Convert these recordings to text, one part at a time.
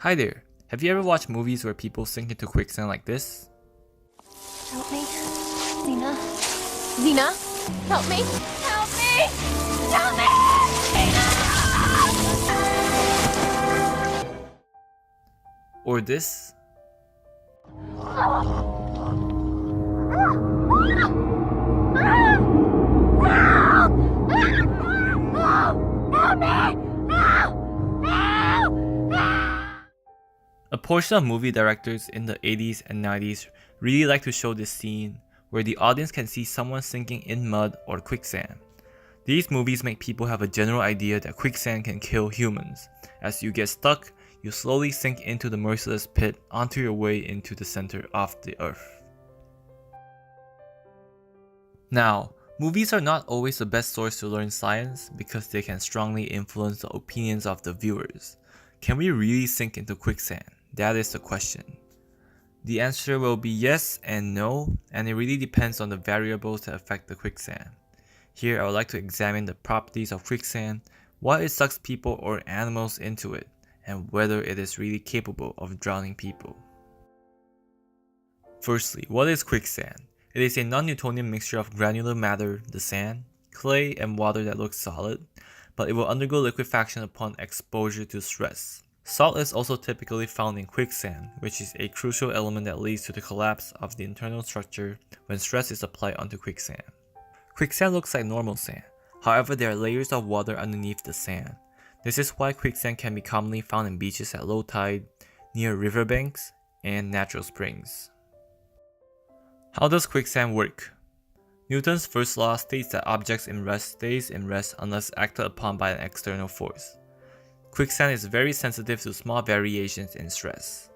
Hi there, have you ever watched movies where people sink into quicksand like this? Help me. Xena. Xena, help me. Help me. Help me. Or this? A portion of movie directors in the 80s and 90s really like to show this scene where the audience can see someone sinking in mud or quicksand. These movies make people have a general idea that quicksand can kill humans. As you get stuck, you slowly sink into the merciless pit onto your way into the center of the earth. Now, movies are not always the best source to learn science because they can strongly influence the opinions of the viewers. Can we really sink into quicksand? That is the question. The answer will be yes and no, and it really depends on the variables that affect the quicksand. Here I would like to examine the properties of quicksand, why it sucks people or animals into it, and whether it is really capable of drowning people. Firstly, what is quicksand? It is a non-Newtonian mixture of granular matter, the sand, clay, and water that looks solid, but it will undergo liquefaction upon exposure to stress. Salt is also typically found in quicksand, which is a crucial element that leads to the collapse of the internal structure when stress is applied onto quicksand. Quicksand looks like normal sand, however there are layers of water underneath the sand. This is why quicksand can be commonly found in beaches at low tide, near riverbanks, and natural springs. How does quicksand work? Newton's first law states that objects in rest stays in rest unless acted upon by an external force. Quicksand is very sensitive to small variations in stress.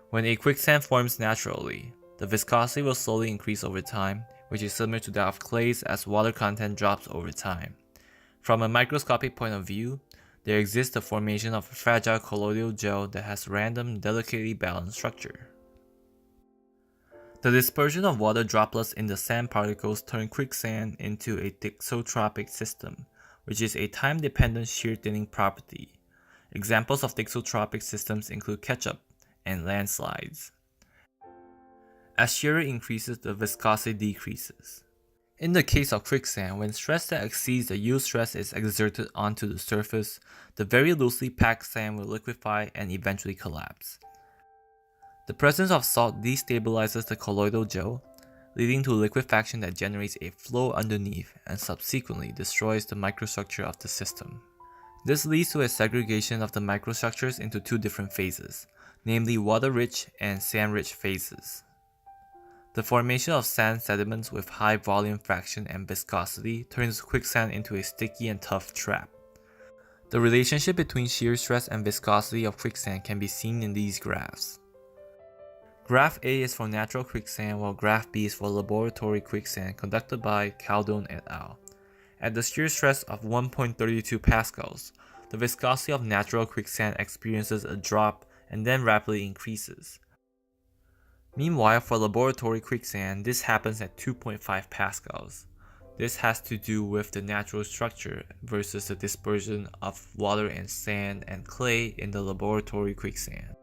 When a quicksand forms naturally, the viscosity will slowly increase over time, which is similar to that of clays as water content drops over time. From a microscopic point of view, there exists the formation of a fragile colloidal gel that has random, delicately balanced structure. The dispersion of water droplets in the sand particles turn quicksand into a thixotropic system, which is a time-dependent shear thinning property. Examples of thixotropic systems include ketchup and landslides. As shear increases, the viscosity decreases. In the case of quicksand, when stress that exceeds the yield stress is exerted onto the surface, the very loosely packed sand will liquefy and eventually collapse. The presence of salt destabilizes the colloidal gel, leading to liquefaction that generates a flow underneath and subsequently destroys the microstructure of the system. This leads to a segregation of the microstructures into two different phases, namely water-rich and sand-rich phases. The formation of sand sediments with high volume fraction and viscosity turns quicksand into a sticky and tough trap. The relationship between shear stress and viscosity of quicksand can be seen in these graphs. Graph A is for natural quicksand, while Graph B is for laboratory quicksand conducted by Caldone et al. At the shear stress of 1.32 pascals, the viscosity of natural quicksand experiences a drop and then rapidly increases. Meanwhile, for laboratory quicksand, this happens at 2.5 pascals. This has to do with the natural structure versus the dispersion of water and sand and clay in the laboratory quicksand.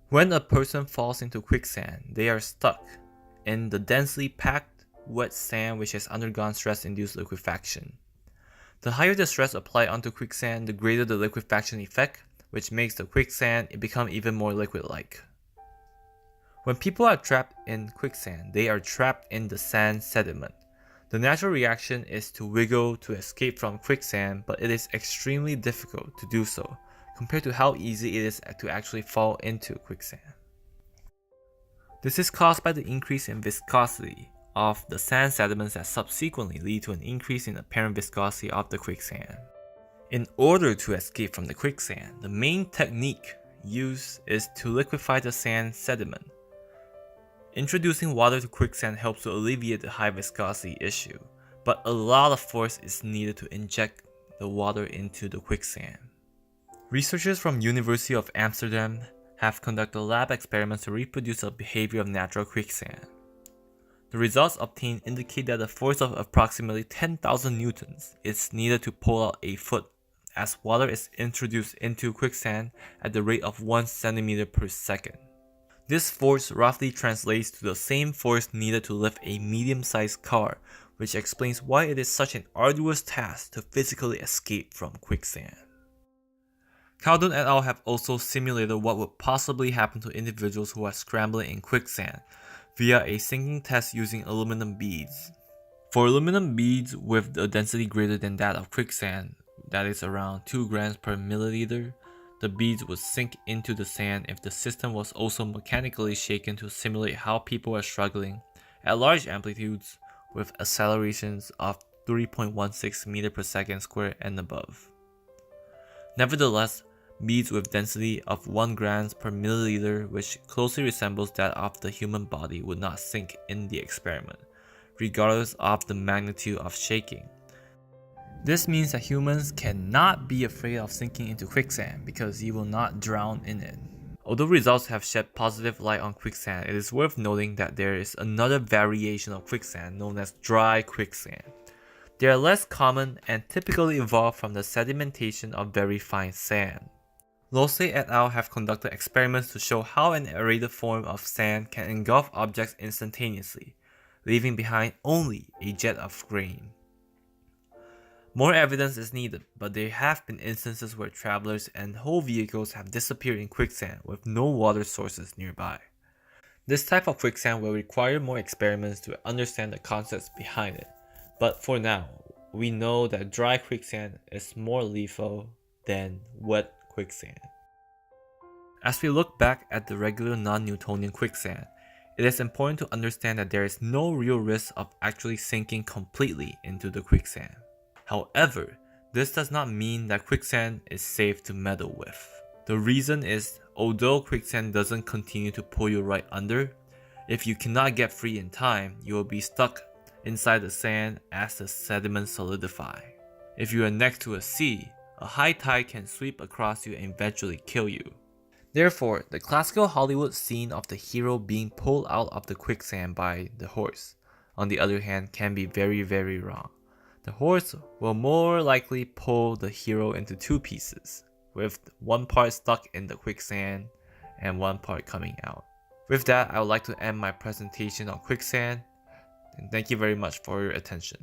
When a person falls into quicksand, they are stuck in the densely packed, wet sand which has undergone stress-induced liquefaction. The higher the stress applied onto quicksand, the greater the liquefaction effect, which makes the quicksand become even more liquid-like. When people are trapped in quicksand, they are trapped in the sand sediment. The natural reaction is to wiggle to escape from quicksand, but it is extremely difficult to do so, compared to how easy it is to actually fall into quicksand. This is caused by the increase in viscosity of the sand sediments that subsequently lead to an increase in apparent viscosity of the quicksand. In order to escape from the quicksand, the main technique used is to liquefy the sand sediment. Introducing water to quicksand helps to alleviate the high viscosity issue, but a lot of force is needed to inject the water into the quicksand. Researchers from University of Amsterdam have conducted lab experiments to reproduce the behavior of natural quicksand. The results obtained indicate that a force of approximately 10,000 newtons is needed to pull out a foot as water is introduced into quicksand at the rate of 1 centimeter per second. This force roughly translates to the same force needed to lift a medium-sized car, which explains why it is such an arduous task to physically escape from quicksand. Khaldun et al. Have also simulated what would possibly happen to individuals who are scrambling in quicksand via a sinking test using aluminum beads. For aluminum beads with a density greater than that of quicksand, that is around 2 grams per milliliter, the beads would sink into the sand if the system was also mechanically shaken to simulate how people are struggling at large amplitudes with accelerations of 3.16 meters per second squared and above. Nevertheless, beads with density of 1 grams per milliliter, which closely resembles that of the human body, would not sink in the experiment, regardless of the magnitude of shaking. This means that humans cannot be afraid of sinking into quicksand because you will not drown in it. Although results have shed positive light on quicksand, it is worth noting that there is another variation of quicksand known as dry quicksand. They are less common and typically evolve from the sedimentation of very fine sand. Lose et al. Have conducted experiments to show how an aerated form of sand can engulf objects instantaneously, leaving behind only a jet of grain. More evidence is needed, but there have been instances where travelers and whole vehicles have disappeared in quicksand with no water sources nearby. This type of quicksand will require more experiments to understand the concepts behind it, but for now, we know that dry quicksand is more lethal than wet quicksand. As we look back at the regular non-Newtonian quicksand, it is important to understand that there is no real risk of actually sinking completely into the quicksand. However, this does not mean that quicksand is safe to meddle with. The reason is, although quicksand doesn't continue to pull you right under, if you cannot get free in time, you will be stuck inside the sand as the sediments solidify. If you are next to a sea, a high tide can sweep across you and eventually kill you. Therefore, the classical Hollywood scene of the hero being pulled out of the quicksand by the horse, on the other hand, can be very, very wrong. The horse will more likely pull the hero into 2 pieces, with one part stuck in the quicksand and one part coming out. With that, I would like to end my presentation on quicksand, and thank you very much for your attention.